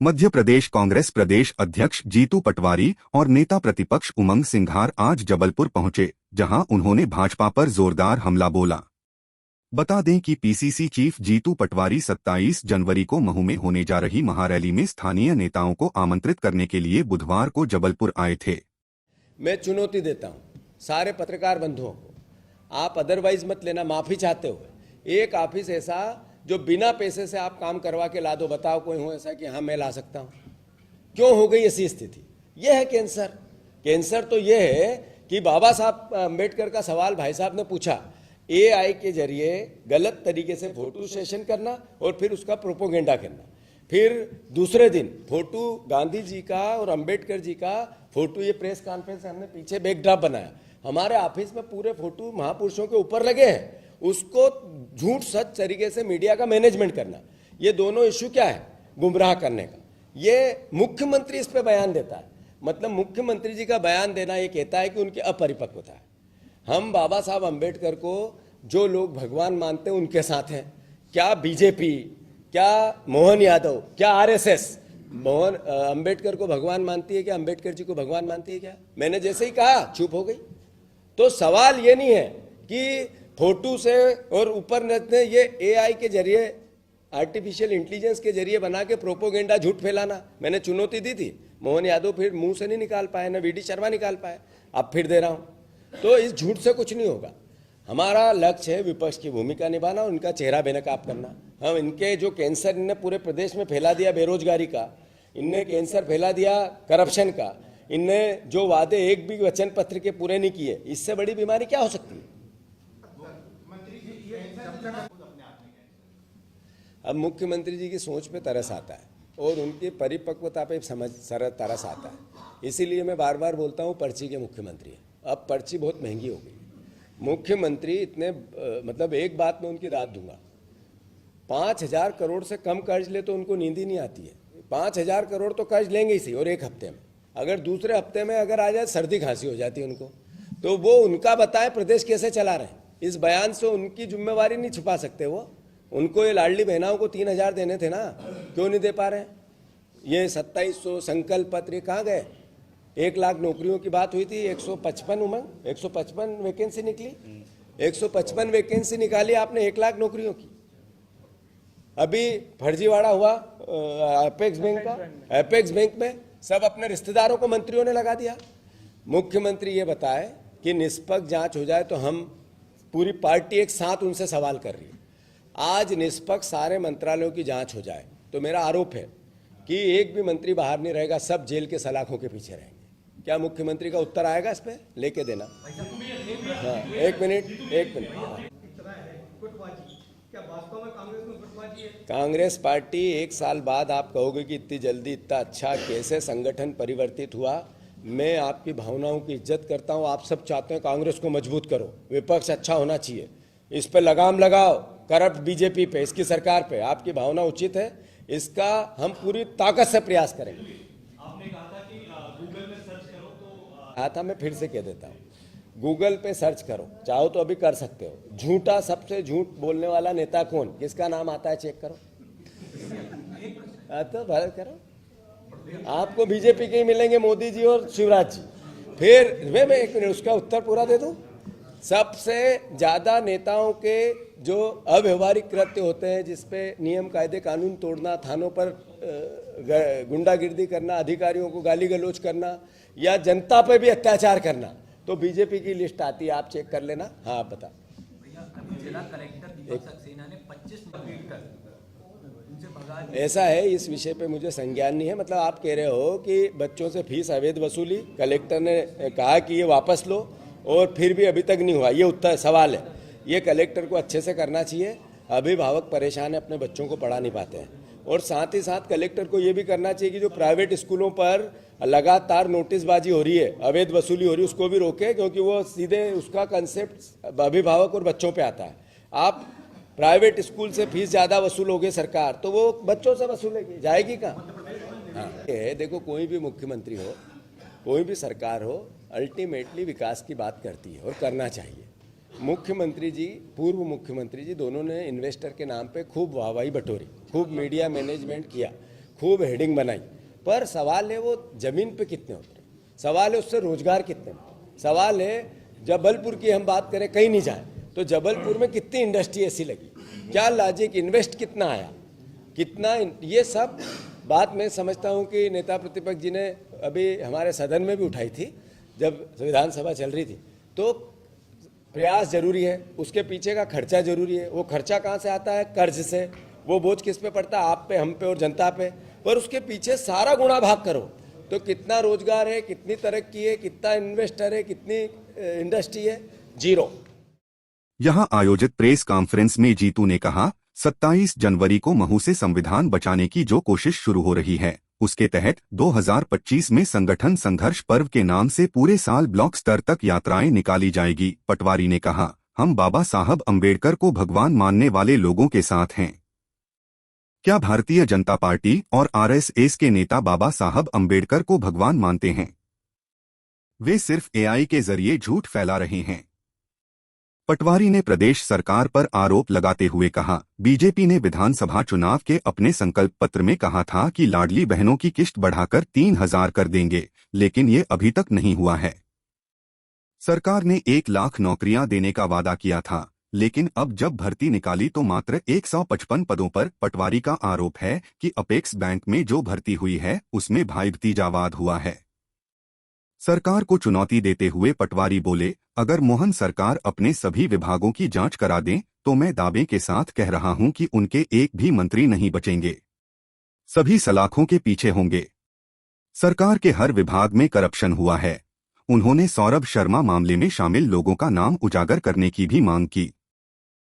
मध्य प्रदेश कांग्रेस प्रदेश अध्यक्ष जीतू पटवारी और नेता प्रतिपक्ष उमंग सिंघार आज जबलपुर पहुंचे, जहां उन्होंने भाजपा पर जोरदार हमला बोला। बता दें कि पीसीसी चीफ जीतू पटवारी 27 जनवरी को महू में होने जा रही महारैली में स्थानीय नेताओं को आमंत्रित करने के लिए बुधवार को जबलपुर आए थे। मैं चुनौती देता हूं सारे पत्रकार बंधुओं को, आप अदरवाइज मत लेना, माफी चाहते हुए एक ऑफिस ऐसा जो बिना पैसे से आप काम करवा के ला दो, बताओ कोई हो ऐसा कि हाँ मैं ला सकता हूं? क्यों हो गई ऐसी स्थिति? यह है कैंसर। कैंसर तो यह है कि बाबा साहब अम्बेडकर का सवाल भाई साहब ने पूछा, एआई के जरिए गलत तरीके से फोटो सेशन करना और फिर उसका प्रोपोगेंडा करना, फिर दूसरे दिन फोटो गांधी जी का और अंबेडकर जी का फोटो, ये प्रेस कॉन्फ्रेंस हमने पीछे बैकड्रॉप बनाया, हमारे ऑफिस में पूरे फोटो महापुरुषों के ऊपर लगे हैं, उसको झूठ सच तरीके से मीडिया का मैनेजमेंट करना, ये दोनों इशू क्या है? गुमराह करने का। ये मुख्यमंत्री इस पे बयान देता है, मतलब मुख्यमंत्री जी का बयान देना ये कहता है कि उनकी अपरिपक्वता है। हम बाबा साहब अंबेडकर को जो लोग भगवान मानते हैं उनके साथ हैं। क्या बीजेपी, क्या मोहन यादव, क्या आरएसएस मोहन अंबेडकर को भगवान मानती है क्या? अंबेडकर जी को भगवान मानती है क्या? मैंने जैसे ही कहा चुप हो गई। तो सवाल ये नहीं है कि फोटो से और ऊपर ने ये एआई के जरिए, आर्टिफिशियल इंटेलिजेंस के जरिए बना के प्रोपोगेंडा झूठ फैलाना। मैंने चुनौती दी थी, मोहन यादव फिर मुंह से नहीं निकाल पाए, ना वीडी शर्मा निकाल पाए, अब फिर दे रहा हूं। तो इस झूठ से कुछ नहीं होगा। हमारा लक्ष्य है विपक्ष की भूमिका निभाना और उनका चेहरा बेनकाब करना। हम इनके जो कैंसर इनने पूरे प्रदेश में फैला दिया बेरोजगारी का, इनने कैंसर फैला दिया करप्शन का, इनने जो वादे एक भी वचन पत्र के पूरे नहीं किए, इससे बड़ी बीमारी क्या हो सकती है? अब मुख्यमंत्री जी की सोच पे तरस आता है और उनकी परिपक्वता पे तरस आता है। इसीलिए मैं बार बार बोलता हूँ पर्ची के मुख्यमंत्री है। अब पर्ची बहुत महंगी हो गई। मुख्यमंत्री इतने मतलब एक बात में उनकी दाद दूंगा, 5,000 करोड़ से कम कर्ज ले तो उनको नींद ही नहीं आती है। 5,000 करोड़ तो कर्ज लेंगे ही सही, और एक हफ्ते में, अगर दूसरे हफ्ते में अगर आ जाए सर्दी खांसी हो जाती है उनको, तो वो उनका बताए प्रदेश कैसे चला रहे हैं। इस बयान से उनकी जिम्मेवारी नहीं छुपा सकते वो। उनको ये लाडली बहनाओं को 3,000 देने थे ना, क्यों नहीं दे पा रहे हैं? ये 2700 संकल्प पत्र कहाँ गए? 1 लाख नौकरियों की बात हुई थी, 155 उमंग 155 वैकेंसी निकली, 155 वैकेंसी निकाली आपने 1 लाख नौकरियों की। अभी फर्जीवाड़ा हुआ एपेक्स बैंक का, एपेक्स बैंक में सब अपने रिश्तेदारों को मंत्रियों ने लगा दिया। मुख्यमंत्री ये बताए कि निष्पक्ष जांच हो जाए, तो हम पूरी पार्टी एक साथ उनसे सवाल कर रही है। आज निष्पक्ष सारे मंत्रालयों की जांच हो जाए तो मेरा आरोप है कि एक भी मंत्री बाहर नहीं रहेगा, सब जेल के सलाखों के पीछे रहेंगे। क्या मुख्यमंत्री का उत्तर आएगा इस पे? लेके देना। हाँ, एक मिनट। कांग्रेस पार्टी 1 साल बाद आप कहोगे कि इतनी जल्दी इतना अच्छा कैसे संगठन परिवर्तित हुआ। मैं आपकी भावनाओं की इज्जत करता हूं। आप सब चाहते हैं कांग्रेस को मजबूत करो, विपक्ष अच्छा होना चाहिए, इस पे लगाम लगाओ करप्ट बीजेपी पे, इसकी सरकार पे। आपकी भावना उचित है, इसका हम पूरी ताकत से प्रयास करेंगे। आपने कहा था कि गूगल में सर्च करो, तो कहा था, मैं फिर से कह देता हूँ, गूगल पे सर्च करो, चाहो तो अभी कर सकते हो। झूठा, सबसे झूठ बोलने वाला नेता कौन, किसका नाम आता है चेक करो। तो भारत करो, आपको बीजेपी के ही मिलेंगे, मोदी जी और शिवराज जी। फिर मैं एक मिनट उसका उत्तर पूरा दे दूं। सबसे ज्यादा नेताओं के जो अव्यवहारिक कृत्य होते हैं, जिसपे नियम कायदे कानून तोड़ना, थानों पर गुंडागिर्दी करना, अधिकारियों को गाली गलौज करना या जनता पे भी अत्याचार करना, तो बीजेपी की लिस्ट आती है, आप चेक कर लेना। हाँ, आप बता। जिला कलेक्टर दीपक सक्सेना ने 25 ऐसा है, इस विषय पे मुझे संज्ञान नहीं है। मतलब आप कह रहे हो कि बच्चों से फीस अवैध वसूली, कलेक्टर ने कहा कि ये वापस लो और फिर भी अभी तक नहीं हुआ, ये उत्तर सवाल है। ये कलेक्टर को अच्छे से करना चाहिए। अभिभावक परेशान है, अपने बच्चों को पढ़ा नहीं पाते हैं। और साथ ही साथ कलेक्टर को ये भी करना चाहिए कि जो प्राइवेट स्कूलों पर लगातार नोटिसबाजी हो रही है, अवैध वसूली हो रही है, उसको भी रोके, क्योंकि वो सीधे उसका कंसेप्ट अभिभावक और बच्चों पे आता है। आप प्राइवेट स्कूल से फीस ज़्यादा वसूलोगे सरकार, तो वो बच्चों से वसूलेगी, जाएगी कहाँ? हाँ, देखो, कोई भी मुख्यमंत्री हो, कोई भी सरकार हो, अल्टीमेटली विकास की बात करती है और करना चाहिए। मुख्यमंत्री जी, पूर्व मुख्यमंत्री जी दोनों ने इन्वेस्टर के नाम पे खूब वाहवाही बटोरी, खूब मीडिया मैनेजमेंट किया, खूब हेडिंग बनाई, पर सवाल है वो जमीन पे कितने उतरे, सवाल है उससे रोजगार कितने मिले, सवाल है जबलपुर की हम बात करें, कहीं नहीं जाए तो जबलपुर में कितनी इंडस्ट्री ऐसी लगी, क्या लॉजिक, इन्वेस्ट कितना आया, कितना, ये सब बात मैं समझता हूँ कि नेता प्रतिपक्ष जी ने अभी हमारे सदन में भी उठाई थी जब विधानसभा चल रही थी। तो प्रयास जरूरी है, उसके पीछे का खर्चा जरूरी है, वो खर्चा कहाँ से आता है, कर्ज से, वो बोझ किस पे पड़ता है, आप पे, हम पे और जनता पे, पर उसके पीछे सारा गुणा भाग करो तो कितना रोजगार है, कितनी तरक्की है, कितना इन्वेस्टर है, कितनी इंडस्ट्री है, जीरो। यहां आयोजित प्रेस कॉन्फ्रेंस में जीतू ने कहा, 27 जनवरी को महू से संविधान बचाने की जो कोशिश शुरू हो रही है, उसके तहत 2025 में संगठन संघर्ष पर्व के नाम से पूरे साल ब्लॉक स्तर तक यात्राएं निकाली जाएगी। पटवारी ने कहा, हम बाबा साहब अंबेडकर को भगवान मानने वाले लोगों के साथ हैं। क्या भारतीय जनता पार्टी और आरएसएस के नेता बाबा साहब अंबेडकर को भगवान मानते हैं? वे सिर्फ एआई के जरिए झूठ फैला रहे हैं। पटवारी ने प्रदेश सरकार पर आरोप लगाते हुए कहा, बीजेपी ने विधानसभा चुनाव के अपने संकल्प पत्र में कहा था कि लाडली बहनों की किश्त बढ़ाकर 3,000 कर देंगे, लेकिन ये अभी तक नहीं हुआ है। सरकार ने 1 लाख नौकरियां देने का वादा किया था, लेकिन अब जब भर्ती निकाली तो मात्र 155 पदों पर। पटवारी का आरोप है कि अपेक्स बैंक में जो भर्ती हुई है उसमें भाई भतीजावाद हुआ है। सरकार को चुनौती देते हुए पटवारी बोले, अगर मोहन सरकार अपने सभी विभागों की जांच करा दें तो मैं दावे के साथ कह रहा हूं कि उनके एक भी मंत्री नहीं बचेंगे, सभी सलाखों के पीछे होंगे। सरकार के हर विभाग में करप्शन हुआ है। उन्होंने सौरभ शर्मा मामले में शामिल लोगों का नाम उजागर करने की भी मांग की।